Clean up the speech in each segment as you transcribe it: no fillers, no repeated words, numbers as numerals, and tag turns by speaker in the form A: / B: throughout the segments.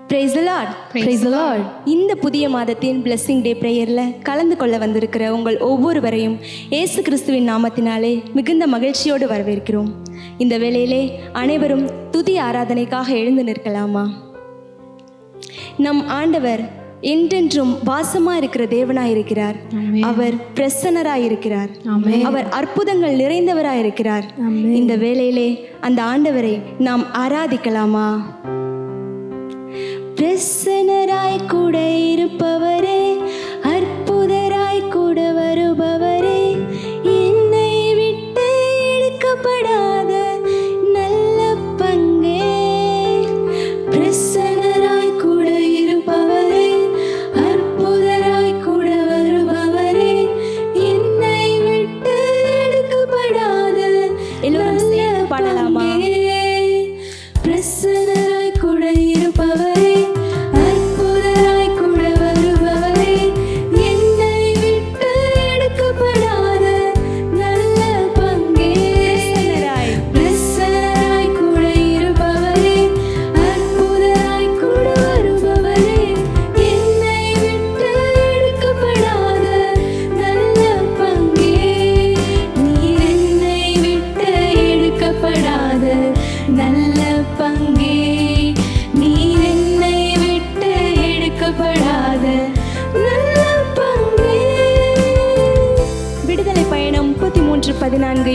A: Praise the Lord.
B: Praise the Lord.
A: இந்த புதிய மாதத்தின் பிளெஸிங் டே பிரேயரில் கலந்து கொள்ள வந்திருக்கிற உங்கள் ஒவ்வொருவரையும் இயேசு கிறிஸ்துவின் நாமத்தினாலே மிகுந்த மகிழ்ச்சியோடு வரவேற்கிறோம். இந்த வேளையிலே அனைவரும் துதி ஆராதனைக்காக எழுந்து நிற்கலாமா? நம் ஆண்டவர் என்றென்றும் வாசமாக இருக்கிற தேவனாய் இருக்கிறார். அவர் பிரசன்னராய் இருக்கிறார். அவர் அற்புதங்கள் நிறைந்தவராய் இருக்கிறார். இந்த வேளையிலே அந்த ஆண்டவரை நாம் ஆராதிக்கலாமா? பிரசன்னராய் கூட இருப்பவரே, அற்புதராய் கூட வருபவரே, என்னை விட்டு எடுக்கப்படாத நல்ல பங்கே. பிரசன்னராய் கூட இருப்பவரே, அற்புதராய் கூட வருபவரே, என்னை விட்டு எடுக்கப்படாத எல்லோரும் சேர்ந்து பாடலாமா? பிரசன்னராய் கூட இருப்பவரே,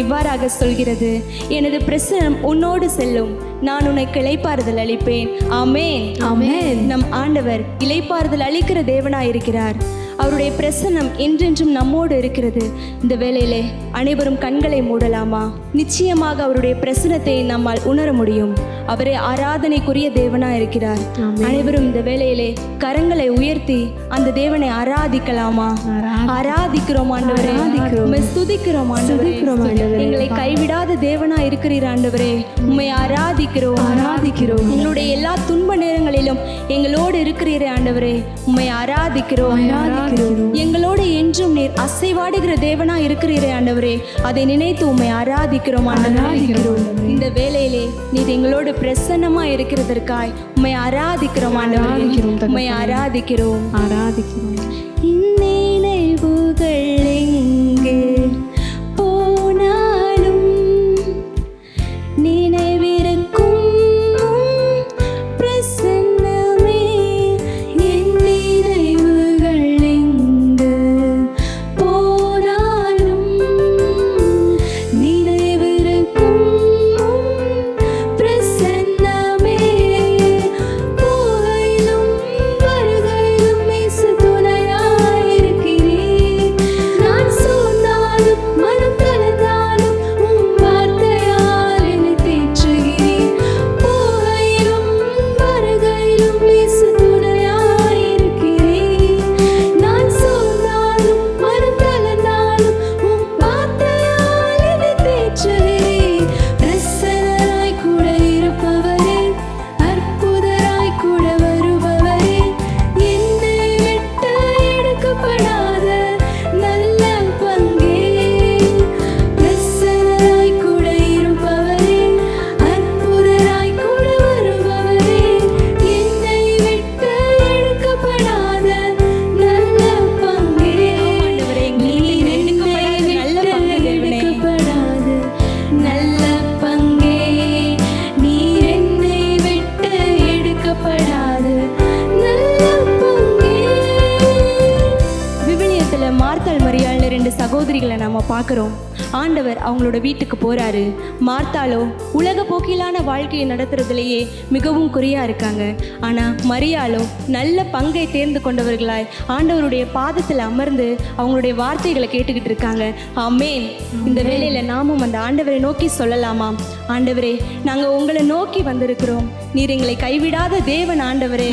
A: இவ்வாறாக சொல்கிறது, எனது பிரசன்னம் உன்னோடு செல்லும், நான் உனக்கு இளைப்பாறுதல் அளிப்பேன். ஆமென், ஆமென். நம் ஆண்டவர் இளைப்பாறுதல் அளிக்கிற தேவனாயிருக்கிறார். அவருடைய பிரசன்னம் என்றென்றும் நம்மோடு இருக்கிறது. இந்த வேளையிலே அனைவரும் கண்களை மூடலாமா? நிச்சயமாக அவருடைய பிரசன்னத்தை நம்மால் உணர முடியும். அவரே ஆராதனைக்குரிய தேவனாய் இருக்கிறார். அனைவரும் இந்த வேளையிலே கரங்களை உயர்த்தி அந்த தேவனை ஆராதிக்கலாமா? ஆராதிக்கிறோம் ஆண்டவரே, உம்மை துதிக்கிறோம் ஆண்டவரே. எங்களை கைவிடாத தேவனாய் இருக்கிறீர் ஆண்டவரே, உம்மை ஆராதிக்கிறோம். எங்களுடைய எல்லா துன்ப நேரங்களிலும் எங்களோடு இருக்கிறீரே ஆண்டவரே, உம்மை ஆராதிக்கிறோம். எங்களோடு என்றும் நீர் அசைவாடுகிற தேவனா இருக்கிறீரே ஆண்டவரே, அதை நினைத்து உம்மை ஆராதிக்கிறோம் ஆண்டவரே. இந்த வேளையிலே நீர் எங்களோடு பிரசன்னமா இருக்கிறதற்காய் உம்மை ஆராதிக்கிறோம் ஆண்டவரே, உம்மை ஆராதிக்கிறோம். நினைவுகள் எங்கே போனாலும் நினைவிருக்கும் பிரசன்னமே. என் நினைவுகள் எங்கு போனாலும் நினைவிருக்கும் பிரசன்னமே. போகையிலும் வருகையிலும் இயேசு துணையாயிருக்கிறீர். நான் சோர்ந்தாலும் மனம் தளர்ந்தாலும் உம் வார்த்தையால் என்னை தேற்றுகிறீர். போகையிலும் வருகையிலும் இயேசு துணையாயிருக்கிறீர். நான் சோர்ந்தாலும் மனம் தளர்ந்தாலும் உம் வார்த்தையால் என்னை தேற்றுகிறீர். பிரசன்னராய் கூட இருப்பவரே, அற்புதராய் கூட வருபவரே, என்னை விட்டு எடுக்கப்படாத நல்ல பங்கே. பிரசன்னராய் கூட இருப்பவரே, அற்புதராய் கூட வருபவரே, என்னை விட்டு எடுக்கப்படாத நல்ல பங்கே. நீர் என்னை விட்டு எடுக்கப்படாத நல்ல பங்கே. நீர் என்னை விட்டு எடுக்கப்படாத நல்ல பங்கே. விவிலியத்தில் மார்த்தாள் மரியாள்னு 2 சகோதரிகளை நாம பார்க்குறோம். ஆண்டவர் அவங்களோட வீட்டுக்கு போறாரு. மார்த்தாளோ உலக போக்கிலான வாழ்க்கையை நடத்துறதுலேயே மிகவும் குறியா இருக்காங்க. ஆனா மரியாளோ நல்ல பங்கை தேர்ந்து கொண்டவர்களாய் ஆண்டவருடைய பாதத்தில் அமர்ந்து அவங்களுடைய வார்த்தைகளை கேட்டுக்கிட்டு இருக்காங்க. ஆமென். இந்த வேளையில நாமும் அந்த ஆண்டவரை நோக்கி சொல்லலாமா? ஆண்டவரே, நாங்க உங்களை நோக்கி வந்திருக்கிறோம். நீர் எங்களை கைவிடாத தேவன் ஆண்டவரே.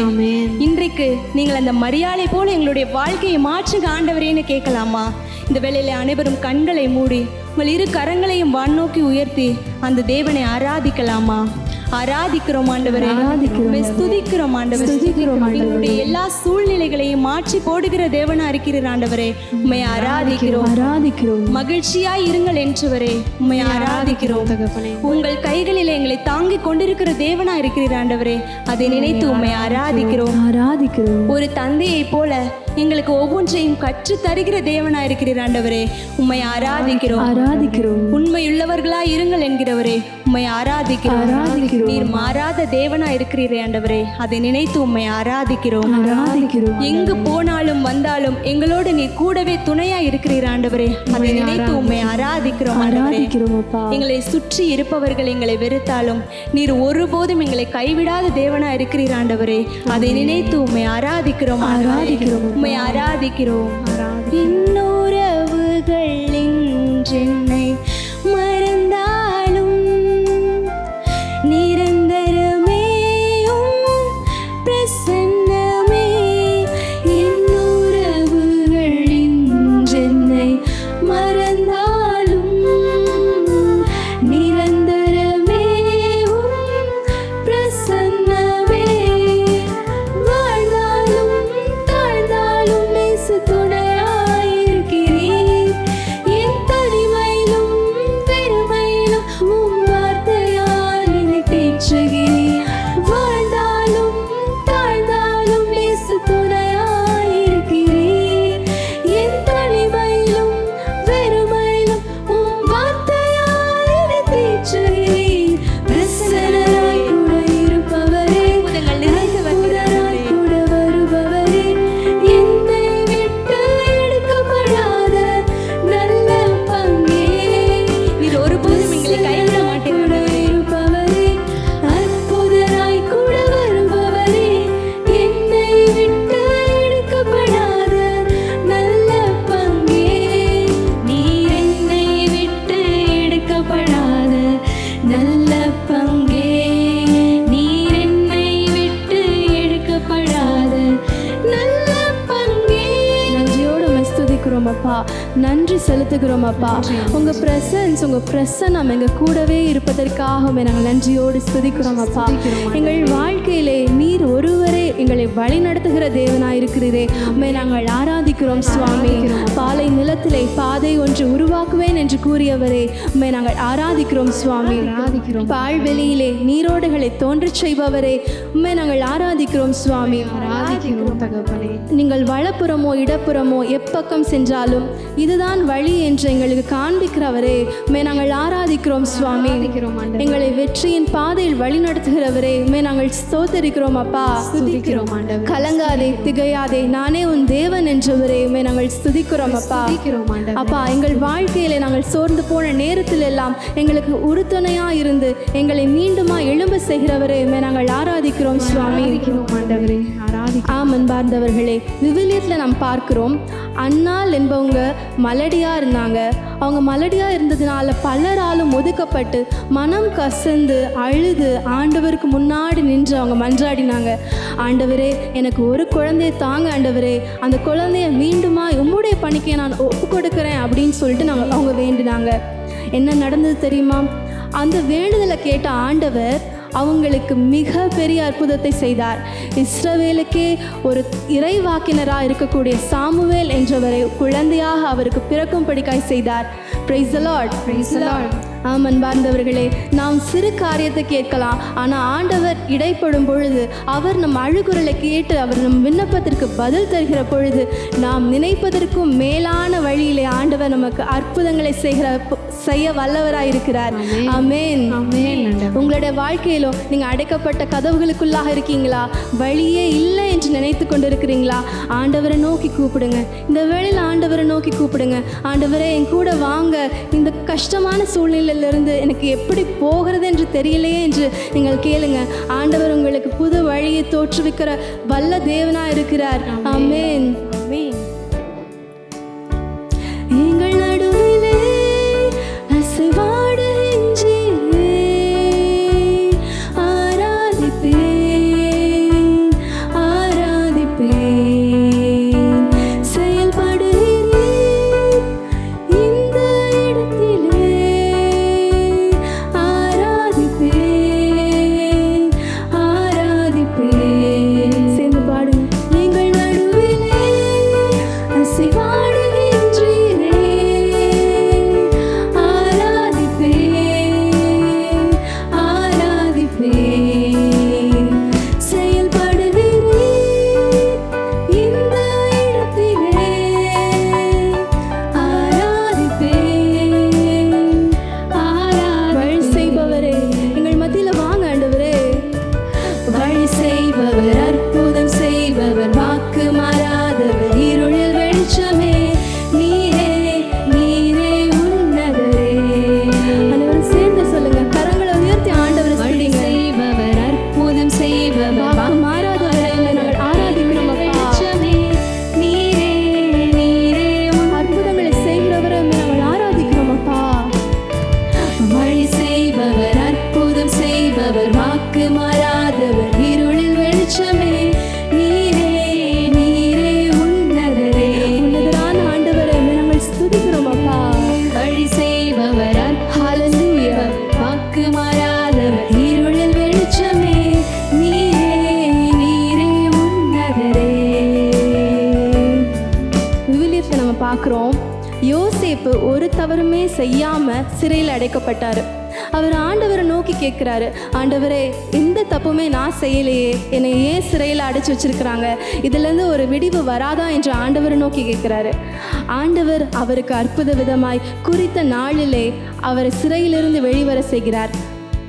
A: இன்றைக்கு நீங்கள் அந்த மரியாளை போல எங்களுடைய வாழ்க்கையை மாற்றுங்க ஆண்டவரேன்னு கேட்கலாமா? இந்த வேளையில அனைவரும் கண்களை மூடி உங்கள் 2 கரங்களையும் வான் நோக்கி உயர்த்தி அந்த தேவனை ஆராதிக்கலாமா? ஆராதிக்கிறோம் ஆண்டவரே, ஸ்துதிக்கிறோம் ஆண்டவரே. எங்களுடைய எல்லா சூழ்நிலைகளையும் மாற்றி போடுகிற தேவனா இருக்கிறீர் ஆண்டவரே, உம்மை ஆராதிக்கிறோம். மகிழ்ச்சியாய் இருங்கள் என்றவரே, உம்மை ஆராதிக்கிறோம். உங்கள் கைகளில் எங்களை தாங்கிக் கொண்டிருக்கிற தேவனா இருக்கிறீர் ஆண்டவரே, அதை நினைத்து உம்மை ஆராதிக்கிறோம். ஒரு தந்தையை போல எங்களுக்கு ஒவ்வொன்றையும் கற்று தருகிற தேவனா இருக்கிறீர் ஆண்டவரே, உம்மை ஆராதிக்கிறோம். உண்மையுள்ளவர்களா இருங்கள் என்கிறவரே, உம்மை ஆராதிக்கிறோம். நீர் மாறாத தேவனா இருக்கிறீரே ஆண்டவரே, அதை நினைத்து உம்மை ஆராதிக்கிறோம். எங்கு போனாலும் வந்தாலும் எங்களோடு நீர் கூடவே துணையா இருக்கிறீர் ஆண்டவரே, அதை நினைத்து உம்மை ஆராதிக்கிறோம். எங்களை சுற்றி இருப்பவர்கள் எங்களை வெறுத்தாலும் நீர் ஒருபோதும் எங்களை கைவிடாத தேவனா இருக்கிறீர் ஆண்டவரே, அதை நினைத்து உம்மை ஆராதிக்கிறோம். உம்மை ஆராதிக்கிறோம். இன்னுறவுகள் என்னை மறந்தாலும் நிரந்தரமே பிரசன்னமே. இன்னுறவுகள் என்னை மறந்தாலும் நிரந்தரமே பிரசன்னமே. வாழ்ந்தாலும் தாழ்ந்தாலும் நேசு துணையாயிருக்கிறீர். என் தனிமையிலும் பெருமையிலும் உம் வார்த்தையால் என்னை தேற்றுகிறீர். வாழ்ந்தாலும் தாழ்ந்தாலும் நேசு துணையாயிருக்கிறீர். என் தனிமையிலும் பெருமையிலும் உம் வார்த்தையால் என்னை தேற்றுகிறீர். பிரசன்னராய் கூட இருப்பவரே, அற்புதராய் கூட வருபவரே, என்னை விட்டு எடுக்கப்படாத நல்ல பங்கே. நீர் ஒருபோதும் எங்களை கைவிட மாட்டீர் இருப்பவரே, அற்புதராய் கூட வருபவரே, என்னை விட்டு எடுக்கப்படாத நல்ல பங்கே. நீர் என்னை விட்டு எடுக்கப்படாத நல்ல பங்கே. நீர் என்னை விட்டு எடுக்கப்படாத நல்ல பங்கே. நன்றியோடு உம்மை ஸ்துதிக்கிறோம் அப்பா, நன்றி செலுத்துகிறோம் அப்பா. உங்க பிரசன்ஸ், உங்க பிரசன்னம் எங்க கூடவே இருப்பதற்காக உம்மை நாங்கள் நன்றியோடு ஸ்துதிக்கிறோம் அப்பா. எங்கள் வாழ்க்கையிலே நீர் ஒருவரே எங்களை வழி நடத்துகிற தேவனாயிருக்கிறீரே, உம்மை நாங்கள் ஆராதிக்கிறோம் சுவாமி. பாலை நிலத்திலே பாதை ஒன்று உருவாக்குவேன் என்று கூறியவரே, உம்மை நாங்கள் ஆராதிக்கிறோம் சுவாமி. பால்வெளியிலே நீரோடைகளை தோன்றச் செய்பவரே, உம்மை நாங்கள் ஆராதிக்கிறோம் சுவாமி. நீங்கள் வலப்புறமோ இடப்புறமோ எப்பக்கம் சென்றாலும் இதுதான் வழி என்று எங்களுக்கு காண்பிக்கிறவரே, உம்மை நாங்கள் ஆராதிக்கிறோம் சுவாமி. எங்களை வெற்றியின் பாதையில் வழி நடத்துகிறவரே, உம்மை நாங்கள் ஸ்தோத்தரிக்கிறோம் அப்பா. கலங்காதே திகையாதே, நானே உன் தேவன் என்றவரே, உம்மை நாங்கள் ஸ்துதிக்கிறோம் அப்பா. அப்பா, எங்கள் வாழ்க்கையில நாங்கள் சோர்ந்து போன நேரத்தில் எல்லாம் எங்களுக்கு உறுதுணையா இருந்து எங்களை மீண்டுமா எழும்ப செய்கிறவரே, உம்மை நாங்கள் ஆராதிக்கிறோம் சுவாமி. ஆம் அன்பார்ந்தவர்களே, விவிலியத்தில் நாம் பார்க்கிறோம், அன்னாள் என்பவங்க மலடியா இருந்தாங்க. அவங்க மலடியா இருந்ததுனால பலராலும் ஒதுக்கப்பட்டு மனம் கசந்து அழுது ஆண்டவருக்கு முன்னாடி நின்று அவங்க மன்றாடினாங்க. ஆண்டவரே, எனக்கு ஒரு குழந்தைய தாங்க ஆண்டவரே, அந்த குழந்தைய மீண்டுமா உம்முடைய பணிக்கு நான் ஒப்பு கொடுக்குறேன் அப்படின்னு சொல்லிட்டு அவங்க வேண்டினாங்க. என்ன நடந்தது தெரியுமா? அந்த வேண்டுதலை கேட்ட ஆண்டவர் அவங்களுக்கு மிக பெரிய அற்புதத்தை செய்தார். இஸ்ரவேலுக்கே ஒரு இறைவாக்கினராக இருக்கக்கூடிய சாமுவேல் என்றவரை குழந்தையாக அவருக்கு பிறக்கும்படிக்காய் செய்தார். Price the Lord, praise the Lord. ஆம் அன்பார்ந்தவர்களே, நாம் சிறு காரியத்தை கேட்கலாம், ஆனால் ஆண்டவர் இடைப்படும் பொழுது, அவர் நம் அழுகுரலை கேட்டு அவர் நம் விண்ணப்பத்திற்கு பதில் தருகிற பொழுது, நாம் நினைப்பதற்கும் மேலான வழியிலே ஆண்டவர் நமக்கு அற்புதங்களை செய்ய வல்லவராய் இருக்கிறார். ஆமென். உங்களுடைய வாழ்க்கையிலோ நீங்கள் அடைக்கப்பட்ட கதவுகளுக்குள்ளாக இருக்கீங்களா? வழியே இல்லை என்று நினைத்து கொண்டிருக்கிறீங்களா? ஆண்டவரை நோக்கி கூப்பிடுங்க. இந்த வேளையில் ஆண்டவரை நோக்கி கூப்பிடுங்க. ஆண்டவரே, என் கூட வாங்க, இந்த கஷ்டமான சூழ்நிலையிலிருந்து எனக்கு எப்படி போகிறது என்று தெரியலையே என்று நீங்கள் கேளுங்க. ஆண்டவர் உங்களுக்கு புது வழியை தோற்றுவிக்கிற வல்ல தேவனாய் இருக்கிறார். ஆமென். எங்கள் நடுவிலே அசைவாடுகின்றீரே, ஆராதிப்பேன், ஆராதிப்பேன். செயல்படுகிறீர் இந்த இடத்திலே, ஆராதிப்பேன், வழி செய்பவர், அற்புதம் செய்பவர், வாக்கு மாறாதவர், இருளில் வெளிச்சமே, நீரே நீரே உன்னதரே. அனைவரும் சேர்ந்து சொல்லுங்க, கரங்களை உயர்த்தி ஆண்டவர் வழி செய்பவர், அற்புதம் செய்பவர், வாக்கு மாறாதவரை நாங்கள் ஆராதிக்கிறோம் அப்பா. நீரே நீரே அற்புதங்களை செய்கிறவரை நாங்கள் ஆராதிக்கிறோம் அப்பா. வழி செய்பவர், அற்புதம் செய்பவர், வாக்கு மாறாதவர், இருளில் வெளிச்சமே, நீரே நீரே உன்னதரே. உன்னதரான ஆண்டவரை நாங்கள் ஸ்துதிக்கிறோம் அப்பா. வழி செய்பவர், ஹல்லேலூயா, வாக்கு மாறாதவர், இருளில் வெளிச்சமே, நீரே நீரே உன்னதரே. விவிலியத்தை நம்ம பார்க்குறோம், யோசேப்பு ஒரு தவறுமே செய்யாம சிறையில் அடைக்கப்பட்டாரு. அவர் ஆண்டவரை நோக்கி கேட்குறாரு, ஆண்டவரே இந்த தப்புமே நான் செய்யலையே, என்னை ஏன் சிறையில் அடைச்சி வச்சிருக்கிறாங்க, இதுலேருந்து ஒரு விடிவு வராதா என்று ஆண்டவரை நோக்கி கேட்குறாரு. ஆண்டவர் அவருக்கு அற்புத விதமாய் குறித்த நாளிலே அவரை சிறையிலிருந்து வெளிவர செய்கிறார்.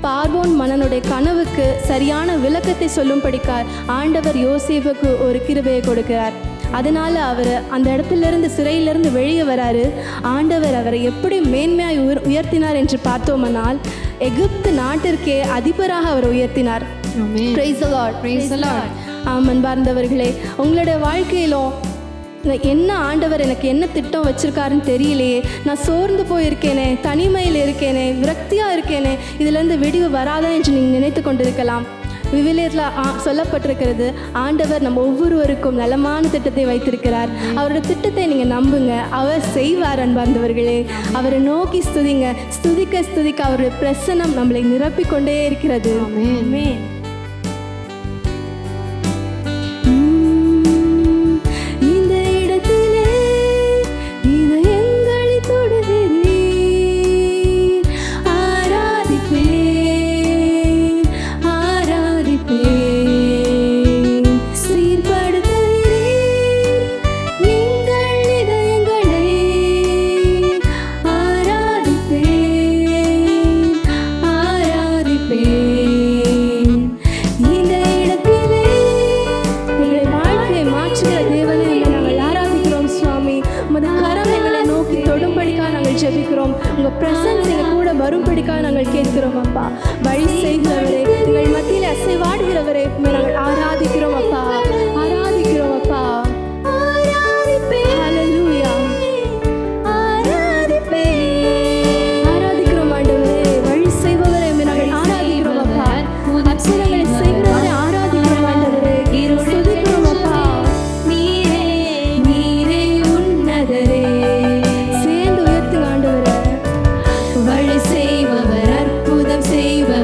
A: பார்வோன் மன்னனுடைய கனவுக்கு சரியான விளக்கத்தை சொல்லும்படிக்கார் ஆண்டவர் யோசேப்புக்கு ஒரு கிருபையை கொடுக்கிறார். அதனால அவர் அந்த இடத்திலிருந்து சிறையிலிருந்து வெளியே வராரு. ஆண்டவர் அவரை எப்படி மேன்மையாய் உயர்த்தினார் என்று பார்த்தோமானால், எகிப்து நாட்டிற்கே அதிபராக அவர் உயர்த்தினார். Praise the Lord. Praise the Lord. அன்பார்ந்தவர்களே, உங்களுடைய வாழ்க்கையிலும் என்ன ஆண்டவர் எனக்கு என்ன திட்டம் வச்சிருக்காருன்னு தெரியலையே, நான் சோர்ந்து போயிருக்கேனே, தனிமையில் இருக்கேனே, விரக்தியாக இருக்கேனே, இதுலேருந்து விடிவு வராதா என்று நீங்கள் நினைத்து கொண்டிருக்கலாம். விவிலியத்தில் சொல்லப்பட்டிருக்கிறது, ஆண்டவர் நம்ம ஒவ்வொருவருக்கும் நலமான திட்டத்தை வைத்திருக்கிறார். அவரோட திட்டத்தை நீங்கள் நம்புங்க, அவர் செய்வார். அன்பார்ந்தவர்களே, அவரை நோக்கி ஸ்துதிங்க. ஸ்துதிக்க ஸ்துதிக்க அவருடைய பிரசன்னம் நம்மளை நிரப்பிக்கொண்டே இருக்கிறது. ஆமென். உங்கள் பிரசன்ஸ் எங்கள் கூட வரும்படிக்காக நாங்கள் கேட்கிறோம் அப்பா. வழி செய்கிறவரே, எங்கள் மத்தியில் அசைவாடுகிறவரே, நாங்கள் ஆராதிக்கிறோம் அப்பா, ஆராதிக்கிறோம் அப்பா. ஹல்லேலூயா, ஆராதிக்கிறோம் ஆண்டவரே. வழி செய்பவரே, நாங்கள் ஆராதிக்கிறோம் அப்பா. அற்புதங்களை செய்கிறவரே ஆராதிக்கிறோம் ஆண்டவரே, ஸ்துதிக்கிறோம் அப்பா. நீரே நீரே உன்னதரே. வழி செய்பவர், அற்புதம் செய்பவர்,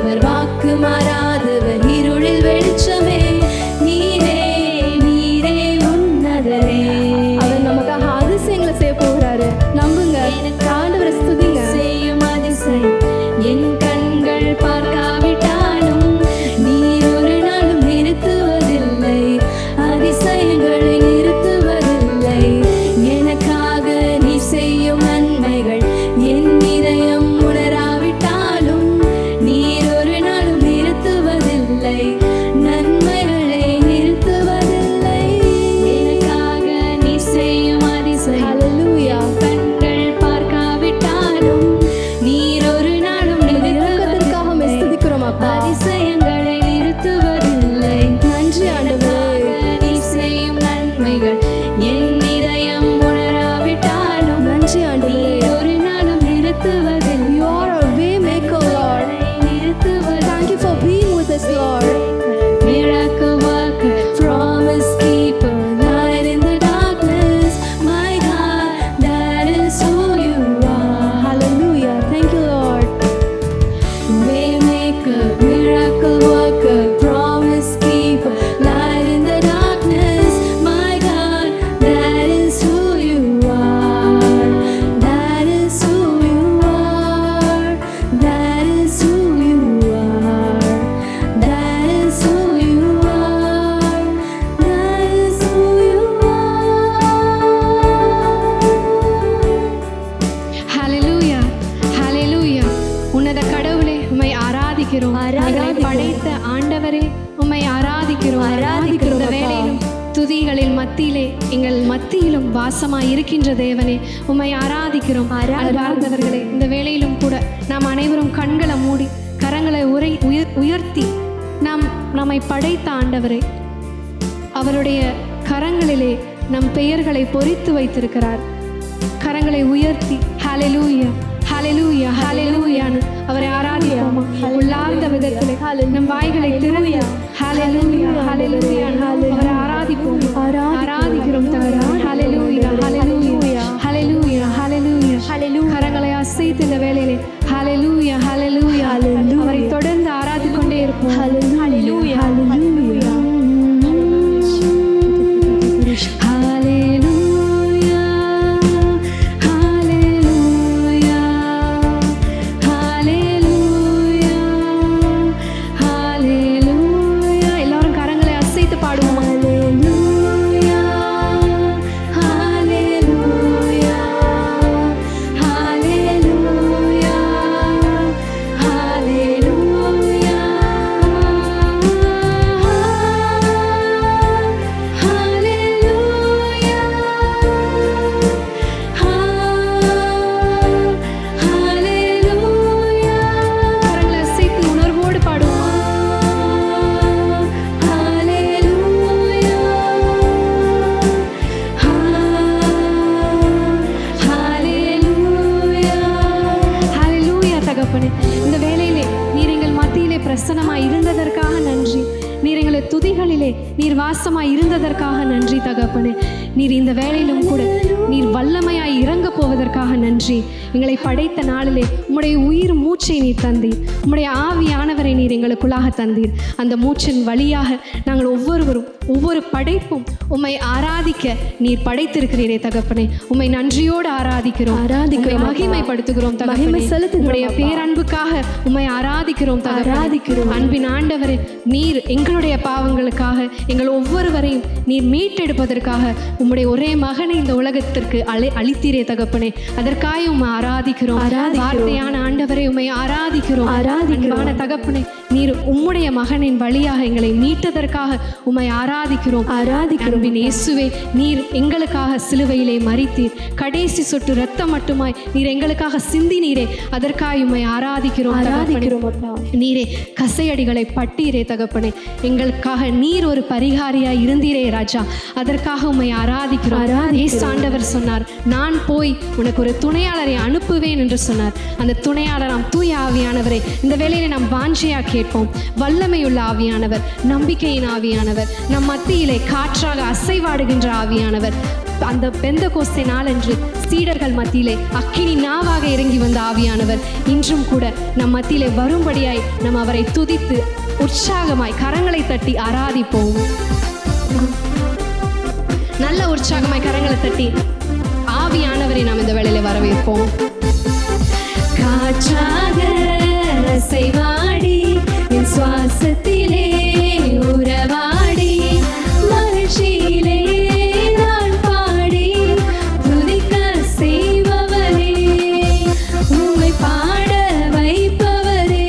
B: ஆராதிக்கிறோம். இந்த வேளையிலும் துதிகளில் மத்தியிலே எங்கள் மத்தியிலும் வாசமாய் இருக்கின்ற தேவனே உம்மை ஆராதிக்கிறோம். அன்பார்ந்தவர்களே, இந்த வேளையிலும் கூட நாம் அனைவரும் கண்களை மூடி கரங்களை உயர்த்தி நம்மை படைத்த ஆண்டவரை, அவருடைய கரங்களிலே நம் பெயர்களை பொறித்து வைத்திருக்கிறார். கரங்களை உயர்த்தி ஹல்லேலூயா ஹல்லேலூயா ஹல்லேலூயான்னு அவரை ஆராதிப்போமா? உள்ளார்ந்த விதத்திலே நம் வாய்களை திறந்து ஹல்லேலூயா ஹல்லேலூயா அவரை ஆராதிப்போம். ஆராதிக்கிறோம் ஹல்லேலூயா ஹல்லேலூயா ஹல்லேலூயா ஹல்லேலூயா. கரங்களை அசைத்து இந்த வேளையிலே ஹல்லேலூயா ஹல்லேலூயா அவரை தொடர்ந்து ஆராதித்துக் கொண்டே இருப்போம். ஹல்லேலூயா ஹல்லேலூயா. இந்த வேளையிலே நீர் எங்கள் மத்தியிலே பிரசன்னமாய் இருந்ததற்காக நன்றி. நீர் எங்களை துதிகளிலே நீர் வாசமாய் இருந்ததற்காக நன்றி தகப்பனே. நீர் இந்த வேளையிலும் கூட நீர் வல்லமையாய் இறங்க போவதற்காக நன்றி. எங்களை படைத்த நாளிலே உம்முடைய உயிர் மூச்சை நீர் தந்தீர். உம்முடைய ஆவியானவரை நீர் எங்களுக்குள்ளாக தந்தீர். அந்த மூச்சின் வழியாக நாங்கள் ஒவ்வொருவரும் ஒவ்வொரு படைப்பும் உம்மை ஆராதிக்க நீர் படைத்திருக்கிறீரே தகப்பனே. உம்மை நன்றியோடு ஆராதிக்கிறோம், மகிமைப்படுத்துகிறோம் தகப்பனே. உம்முடைய பேரன்புக்காக உம்மை ஆராதிக்கிறோம் தகப்பனே. அன்பின் ஆண்டவரே, நீர் எங்களுடைய பாவங்களுக்காக எங்கள் ஒவ்வொருவரையும் நீர் மீட்டெடுப்பதற்காக உம்முடைய ஒரே மகனை இந்த உலகத்திற்கு அளித்தீரே தகப்பனே. அதற்காக உம்மை ஆராதிக்கிறோம். வார்த்தையான ஆண்டவரை உம்மை ஆராதிக்கிறோம். அன்பான தகப்பனே, நீர் உம்முடைய மகனின் வழியாக எங்களை மீட்டதற்காக உம்மை ஆராதிக்கிறோம். அன்பின் இயேசுவே, நீர் எங்களுக்காக சிலுவையிலே மரித்தீர். கடைசி சொட்டு இரத்தம் மட்டுமாய் நீர் எங்களுக்காக சிந்தினீரே. அதற்காக உம்மை ஆராதிக்கிறோம். நீரே கசையடிகளை பட்டீரே தகப்பனே. எங்களுக்காக நீர் ஒரு பரிகாரியாய் இருந்தீரே ராஜா. அதற்காக உம்மை ஆராதிக்கிறோம். ஆண்டவர் சொன்னார், நான் போய் உனக்கு ஒரு துணையாளரை அனுப்புவேன் என்று சொன்னார். அந்த துணையாளராம் தூய ஆவியானவரை இந்த வேளையிலே நாம் வாஞ்சையா கேட்போம். வல்லமையுள்ள ஆவியானவர், நம்பிக்கையின் ஆவியானவர், நம் மத்தியிலே காற்றாக அசைவாடுகின்ற ஆவியானவர். அந்த பெந்தகோஸ்தே நாளன்று சீடர்கள் மத்தியிலே அக்கினி நாவாக இறங்கி வந்த ஆவியானவர் இன்றும் கூட நம் மத்தியிலே வரும்படியாய் நாம் அவரை துதித்து உற்சாகமாய் கரங்களை தட்டி ஆராதிப்போம். நல்ல உற்சாகமாய் கரங்களை தட்டி ஆவியானவரை நாம் இந்த வேளையிலே வரவேற்போம். காற்றாக அசைவாடி என் சுவாசத்திலே உறவாடி மகிழ்ச்சியிலே நான் பாடி துதிக்க செய்பவரே, உம்மை பாட வைப்பவரே.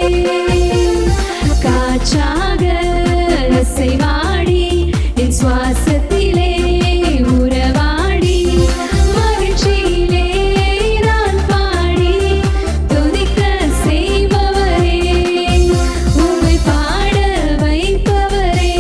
B: காற்றாக அசைவாடி என் சுவாசத்திலே உறவாடி மகிழ்ச்சியிலே நான் பாடி துதிக்க செய்பவரே, உம்மை பாட வைப்பவரே.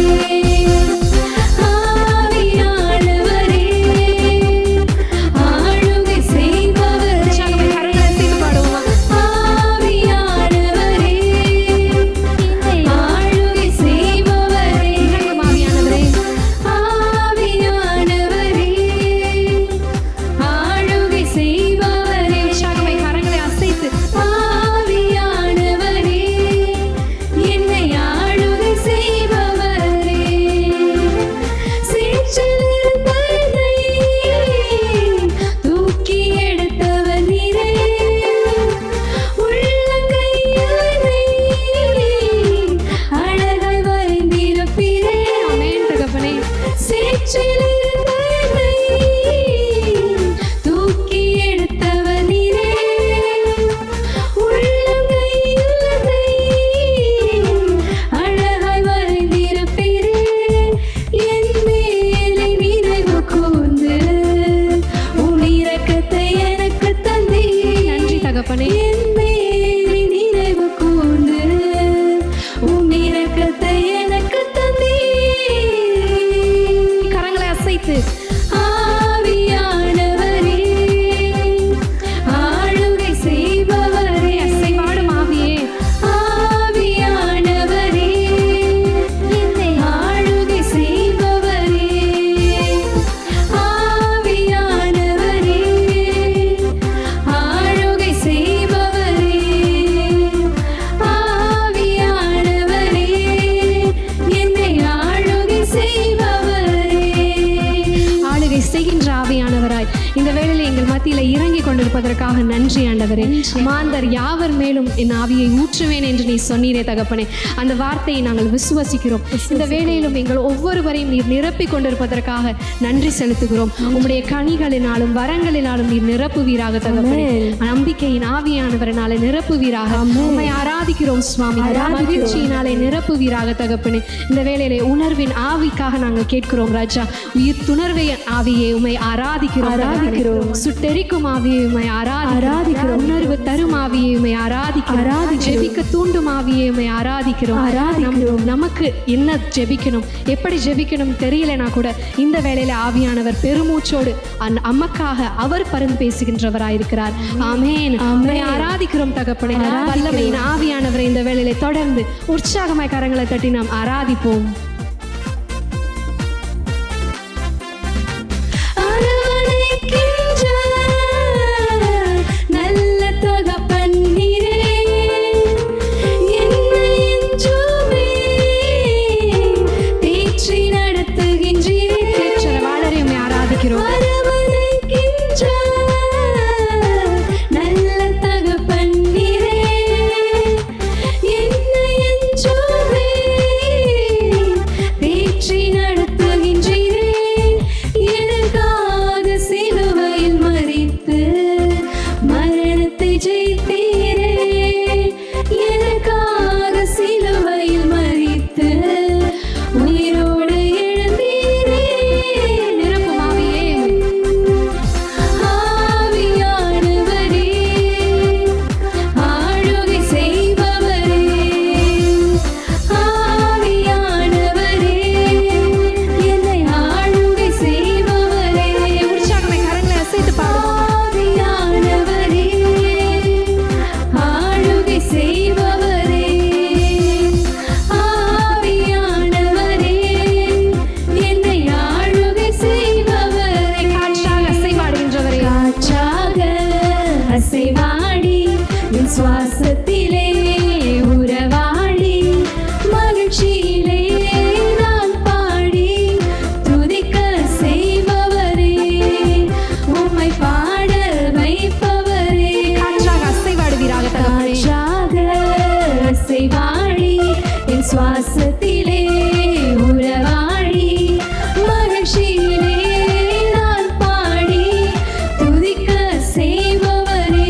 B: தொடர்ந்து
A: ஆவியானவரே, ஆளுகை செய்பவரே,
B: அசைவாடும் ஆவியே,
A: ஆவியானவரே, என்னை ஆளுகை செய்பவரே, ஆவியானவரே, ஆளுகை செய்பவரே, ஆவியானவரே, என்னை ஆளுகை செய்பவரே.
B: ஆளுகை செய்கின்ற ஆவியானவராய் இந்த வேளையில் எங்கள் மத்தியில் இறங்கி கொண்டிருப்பதற்காக நன்றி ஆண்டவரே. மாந்தர் யாவர் மேலும் என் ஆவியை ஊற்றுவேன் என்று நீ சொன்னீரே தகப்பனே. அந்த வார்த்தையை நாங்கள் விசுவசிக்கிறோம். இந்த வேளையிலும் எங்கள் ஒவ்வொருவரையும் நீர் நிரப்பி கொண்டிருப்பதற்காக நன்றி செலுத்துகிறோம். உம்முடைய கனிகளினாலும் வரங்களினாலும் நீர் நிரப்புவீராக தகப்பனே. நம்பிக்கையின் ஆவியானவரனாலே நிரப்புவீராக. உம்மை ஆராதிக்கிறோம் சுவாமி. மகிழ்ச்சியினாலே நிரப்புவீராக தகப்பனே. இந்த வேளையிலே உணர்வின் ஆவிக்காக நாங்கள் கேட்கிறோம் ராஜா. உயிர் துணர்வை ஆவியை உம்மை ஆராதிக்கிறோம். சுட்டெரிக்கும் ஆவியை உம்மை ஆராதிக்கிறோம். உணர்வு தரும் ஆவியை உம்மை ஆராதிக்கிறோம். ஜெபிக்க தூண்டும் ஆவியை உம்மை ஆராதிக்கிறோம். நமக்கு என்ன ஜெபிக்கணும், எப்படி ஜெபிக்கணும் தெரியலனா கூட இந்த வேளையில ஆவியானவர் பெருமூச்சோடு அம்மக்காக அவர் பரிந்து பேசுகின்றவராயிருக்கிறார். ஆமென். உம்மை ஆராதிக்கிறோம் தகப்பனே. வல்லமையின் ஆவியானவரை இந்த வேளையில தொடர்ந்து உற்சாகமாய் கரங்களை தட்டி நாம் ஆராதிப்போம்.
A: நல்ல தகப்பன் நீரே, என்னை என்றுமே தேற்றி நடத்துகின்றீரே.
B: தேற்றரவாளரை உம்மை ஆராதிக்கிறோம்.
A: அரவணைக்கின்ற நல்ல தகப்பன் நீரே, என்னை என்றுமே தேற்றி நடத்துகின்றீரே. எனக்காக சிலுவையில் மரித்து மரணத்தை ஜெயித்தீரே. எனக்காக சிலுவையில் மரித்து உயிரோடு எழுந்தீரே.
B: நிரப்பும் ஆவியே,
A: ஆவியானவரே, ஆளுகை செய்பவரே, ஆவியானவரே, என்னை ஆளுகை செய்பவரே.
B: உற்சாகமாய் கரங்களை அசைத்து பாடுவோம்.
A: ஆவியானவரே, ஆளுகை செய்பவரே, ஆவியானவரே, என்னை ஆளுகை செய்பவரே.
B: காற்றாக அசைவாடுகின்றவரே,
A: காற்றாக அசைவாடி என் சுவாசத்திலே உறவாடி மகிழ்ச்சியிலே நான் பாடி துதிக்க செய்பவரே, உம்மை பாட வைப்பவரே.
B: காற்றாக அசைவாடுவீராக தகப்பனே.
A: காற்றாக அசைவாடி என் சுவாசத்திலே உறவாடி மகிழ்ச்சியிலே நான் பாடி துதிக்க செய்பவரே,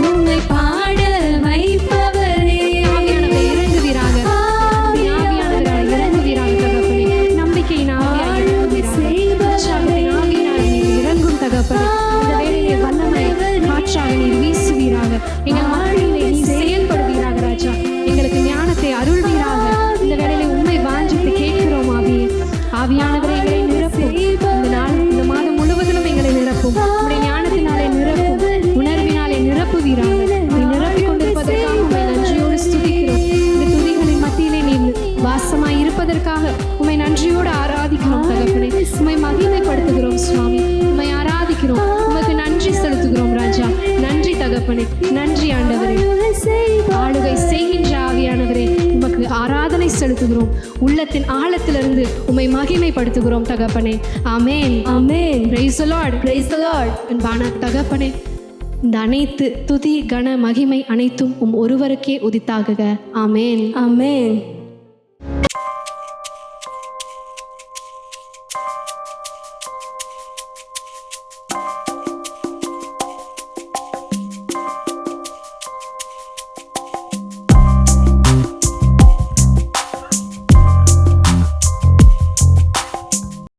A: உம்மை பாட வைப்பவரே.
B: ஆவியானவரே இறங்குவீராக. ஆவியானவரே இறங்குவீராக தகப்பனே. நம்பிக்கையின் ஆவியாய் இறங்குவீராக. உற்சாகத்தின் ஆவியினால் நீர் இறங்கும் தகப்பனே. இந்த வேளையிலே வல்லமை காற்றாக நீர் வீசுவீராக. எங்கள் மத்தியிலே நீர் செயல்படுவீராக ராஜா. எங்களுக்கு ஞானத்தை அருள்வீராக. இந்த வேளையிலே உம்மை வாஞ்சித்து கேட்கிறோம் ஆவியே. ஆவியானவரே எங்களை நிரப்பும். இந்த நாள் இந்த மாதம் முழுவதிலும் எங்களை நிரப்பும். உம்முடைய ஞானத்தினாலே நிரப்பும். உணர்வினாலே நிரப்புவீராக. நீ நிரப்பிக் கொண்டிருப்பதற்காக உம்மை நன்றியோடு ஸ்துதிக்கிறோம். இந்த துதிகளின் மத்தியிலே நீ வாசமாய் இருப்பதற்காக உம்மை நன்றியோடு ஆராதிக்கிறோம் தகப்பனே. உம்மை மகிமைப்படுத்துகிறோம் சுவாமி. உம்மை ஆராதிக்கிறோம். உமக்கு நன்றி செலுத்துகிறோம் ராஜா. நன்றி தகப்பனே. நன்றி ஆண்டவரே. ஆளுகை செய்கின்ற ஆவியானவரே உமக்கு ஆராதனை செலுத்துகிறோம். உள்ளத்தின் ஆழத்திலிருந்து உம்மை மகிமைப்படுத்துகிறோம் தகப்பனே. ஆமென்.
A: ஆமென்.
B: Praise the Lord.
A: Praise the Lord.
B: அன்பான தகப்பனே, இந்த அனைத்து துதி கன மகிமை அனைத்தும் ஒருவருக்கே உதித்தாகுக. ஆமென்.
A: ஆமென்.